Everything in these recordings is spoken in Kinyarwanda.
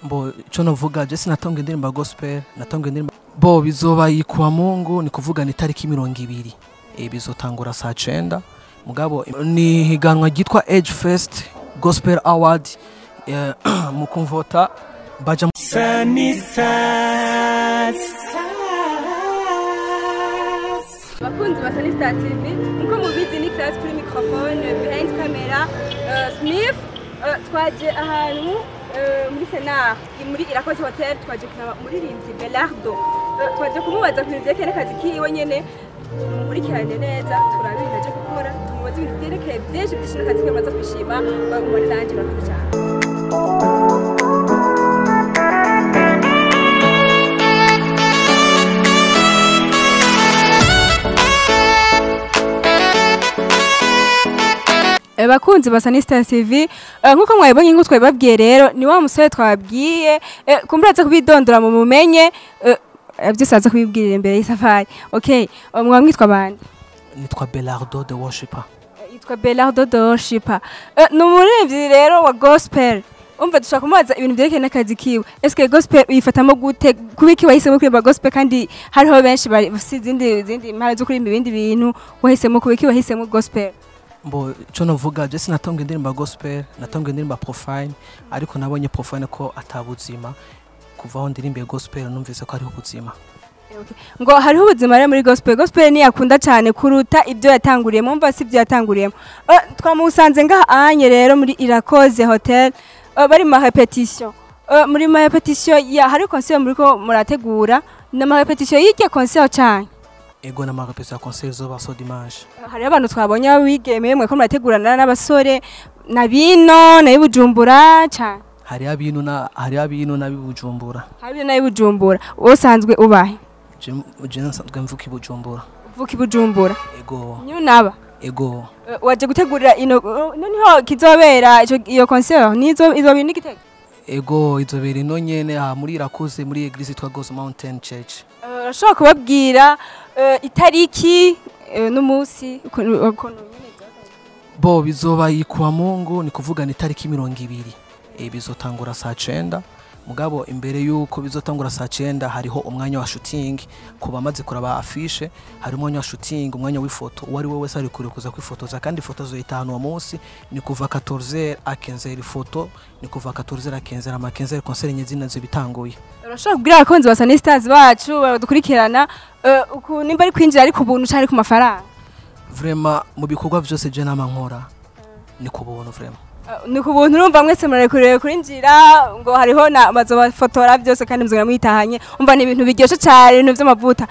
Mbo ico novuga je sinatonga indirimbo gospel, natonga indirimbo bo bizoba yikuwa Mungu ni kuvuga ni tariki 20 bizotangura saa 9 mugabo ni higanwa gitwa Age Fest Gospel Award mu kumvota baja bakunzi ba Sanistar TV nko mubizi ni class kuri microphone behind camera Smith twaje ahantu muri Senar muri Irakoze Hotel twaje kuraba umuririmbyi Belardo twaje kumubaza ku bintu byerekeye akazi kiwe nyene muri cyane neza turabira je gukora tumubaza ibintu byerekeye byinshi byinshi akazi kiwe maze kwishima bagumana nanje barakoze cyane. Bakunzi ba Sanistar TV nkuko mwabonye ngo twababwiye rero ni wa musore twabwiye kumburaza kubidondora mu mumenye byisaza kubibwirira imbere y'isafari. Okay, mwamwitwa bande? Nitwa Belardo the Worshipper. Yitwa Belardo the Worshipper. Numuririmbyi rero wa gospel. Umva dushaka kumubaza ibintu byerekeye n'akazi kiwe. Eske gospel uyifatamo gute? Kubiki wahisemo kuririmba gospel kandi hariho benshi bari izindi mpara zo kuririmba ibindi bintu wahisemo kubiki wahisemo gospel? Mbo ico novuga je sinatonga indirimbo gospel, natonga indirimbo profane ariko nabonye profane ko atabuzima kuvaho ndirimbe gospel numvise ko ariho ubuzima. Okay. Ngo hariho ubuzima rero muri gospel. Gospel ni yakunda cyane kuruta ibyo yatanguriyemo. Umva si ibyo yatanguriyemo. Twamusanze ngaha anye rero muri Irakoze Hotel bari ma repetition. Muri ma repetition ya hari concert muri ko murategura na ma repetition y'iki concert cyane. Ego na marapesa concert zo baso dimanche. Hari abantu twabonye abigeme mwe ko murategurana n'abasore na bino na Bujumbura cyane. Hari abintu na Bujumbura. Hari na Bujumbura. Wosanzwe ubahe? Je nsanzwe mvuka Bujumbura. Mvuka Bujumbura. Ego. Nyunaba. Ego. Waje gutegurira niho kizobera iyo concert nizo izobira n'igitego. Ego izobera ino nyene muri Irakoze muri Eglise twa Gospel Mountain Church. Urashobora kubabwira itariki n'umunsi ukuntu bo bizoba yikuwa Mungu ni kuvuga ni tariki 20 bizotangura saa 9 mugabo imbere yuko bizotangura saa 9 hariho umwanya wa shooting kuba maze kuraba affiche hari umwanya wa shooting umwanya w'ifoto wari we wese ari kuri kuza kwifotoza kandi ifoto zo itanu wa munsi ni kuva 14h à 15h ifoto ni kuva 14h à 15h ama 15h concert nyezina zo bitanguye. Urashobora kubwira abakunzi ba Sanistar bacu badukurikirana nimba ari kwinjira ari ku buntu cyari ku mafaranga? Vraiment mu bikorwa byose je namankora ni ku buntu vraiment. Ni ku buntu urumva mwese murarekureye kurinjira ngo hariho na bazobafotora byose kandi muzogera mwitahanye umva ni ibintu biryoshe cyane ibintu by'amavuta.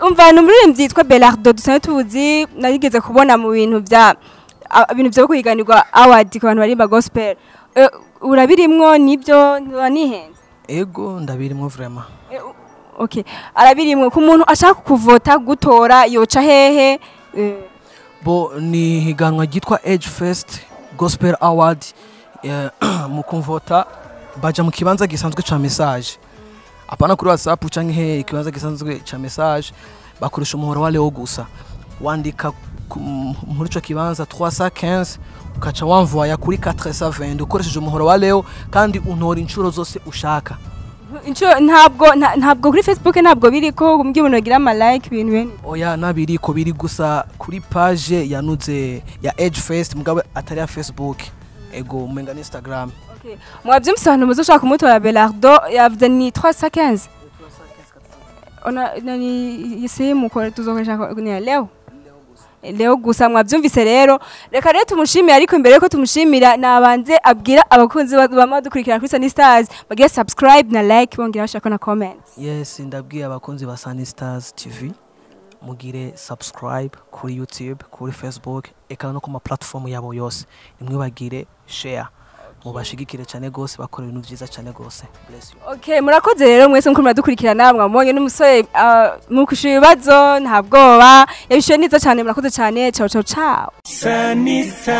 Umva numuririmbyi yitwa Belardo dusanzwe tuzi narigeze kubona mu bintu byo kuyiganirwa award ku bantu barimba gospel. Urabirimwo nibyo nihenze? Ego ndabirimwo vraiment. Okay, arabirimwe ku muntu ashaka kuvota gutora yoca hehe? Bo ni higanwa gitwa Age Fest Gospel Award mu kumvota baja mu kibanza gisanzwe ca message apana kuri WhatsApp canke ikibanza gisanzwe ca message bakoresha umuhoro wa Leo gusa wandika muri ico kibanza 315 ukaca wanvoya kuri 420 ukoresheje umuhoro wa Leo kandi untora incuro zose ushaka. Ntabwo kuri Facebook ntabwo biriko umbwibona gira ama like ibintu bene. Oya nabiriko biri gusa kuri page yanuze ya Age Fest mugabo atari ya Facebook. Ego umenga Instagram. Okay. Mwabyumvise abantu muzoshaka kumutora Belardo yavuze ni 315. Ona nani yise mukora tuzokoresha ni Leo gusa mwabyumvise rero reka rero tumushimira ariko imbere ko tumushimira nabanze abwira abakunzi bamadukurikira kuri Sanistar bagiye subscribe na like bongera bashaka na comment. Yes ndabwiye abakunzi ba Sanistar TV mugire subscribe kuri YouTube kuri Facebook eka no ku ma platform yabo yose nimwe bagire share mubashigikire cyane gose bakora ibintu byiza cyane gose. Bless you. Okay, murakoze rero mwese mko muradukurikirana mwabonye n'umusore mu kwishura ibibazo ntabwoba yabishoye neza cyane murakoze cyane. Ciao ciao ciao. Sanistar